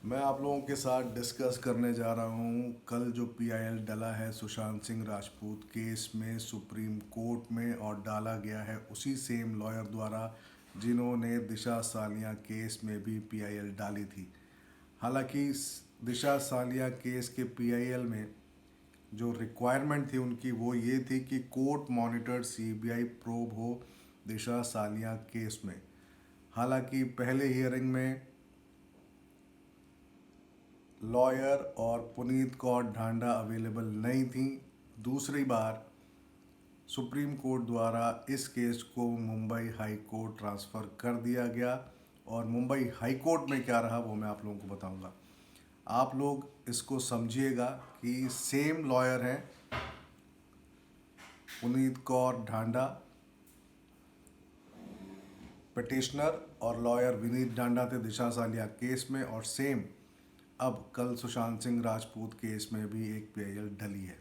मैं आप लोगों के साथ डिस्कस करने जा रहा हूँ कल जो पीआईएल डला है सुशांत सिंह राजपूत केस में सुप्रीम कोर्ट में, और डाला गया है उसी सेम लॉयर द्वारा जिन्होंने दिशा सालिया केस में भी पीआईएल डाली थी। हालांकि दिशा सालिया केस के पीआईएल में जो रिक्वायरमेंट थी उनकी वो ये थी कि कोर्ट मॉनिटर्ड सीबीआई प्रोब हो दिशा सालिया केस में। हालांकि पहले हियरिंग में लॉयर और पुनीत कौर ढांडा अवेलेबल नहीं थी। दूसरी बार सुप्रीम कोर्ट द्वारा इस केस को मुंबई हाई कोर्ट ट्रांसफ़र कर दिया गया, और मुंबई हाई कोर्ट में क्या रहा वो मैं आप लोगों को बताऊंगा। आप लोग इसको समझिएगा कि सेम लॉयर हैं पुनीत कौर ढांडा पिटिशनर, और लॉयर विनीत ढांडा थे दिशा सालिया केस में, और सेम अब कल सुशांत सिंह राजपूत केस में भी एक पीआईएल डली है।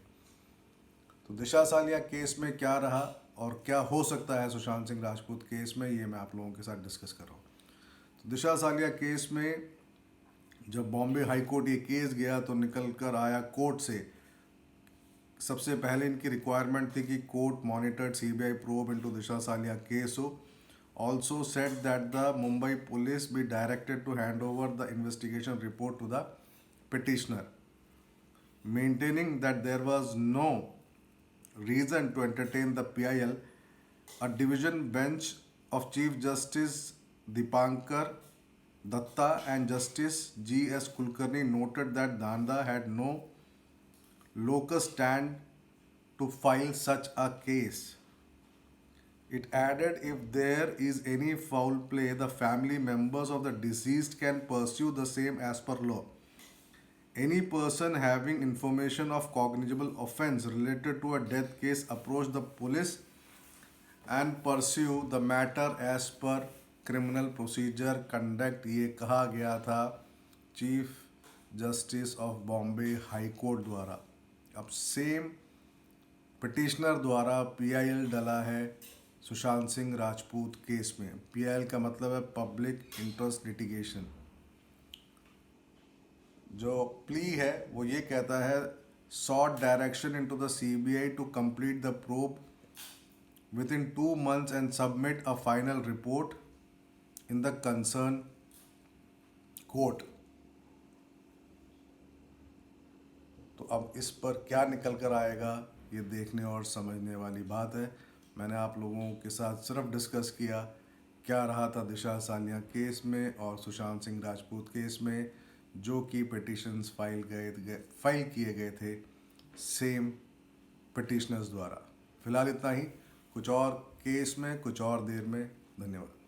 तो दिशा सालिया केस में क्या रहा और क्या हो सकता है सुशांत सिंह राजपूत केस में, ये मैं आप लोगों के साथ डिस्कस कर रहा हूँ। तो दिशा सालिया केस में जब बॉम्बे हाई कोर्ट ये केस गया तो निकल कर आया कोर्ट से, सबसे पहले इनकी रिक्वायरमेंट थी कि court monitored CBI probe into Disha Salian case हो, also said that the Mumbai police be directed to hand over the investigation report to the petitioner, maintaining that there was no reason to entertain the PIL. A division bench of Chief Justice Dipankar Datta and Justice G.S. Kulkarni noted that Dhanda had no locus stand to file such a case. It added, if there is any foul play, the family members of the deceased can pursue the same as per law. Any person having information of cognizable offense related to a death case approach the police and pursue the matter as per criminal procedure conduct, ये कहा गया था chief justice of Bombay high court द्वारा। अब same petitioner द्वारा PIL डला है Sushant Singh Rajput case में। पीआईएल का मतलब है पब्लिक इंटरेस्ट लिटिगेशन। जो प्ली है वो ये कहता है, sought direction into the CBI to complete the probe within 2 months and submit a final report in the concern court. तो अब इस पर क्या निकल कर आएगा ये देखने और समझने वाली बात है। मैंने आप लोगों के साथ सिर्फ डिस्कस किया क्या रहा था दिशा सालिया केस में और सुशांत सिंह राजपूत केस में, जो कि पिटिशंस फाइल किए गए थे सेम पिटिशनर्स द्वारा। फिलहाल इतना ही, कुछ और केस में कुछ और देर में। धन्यवाद।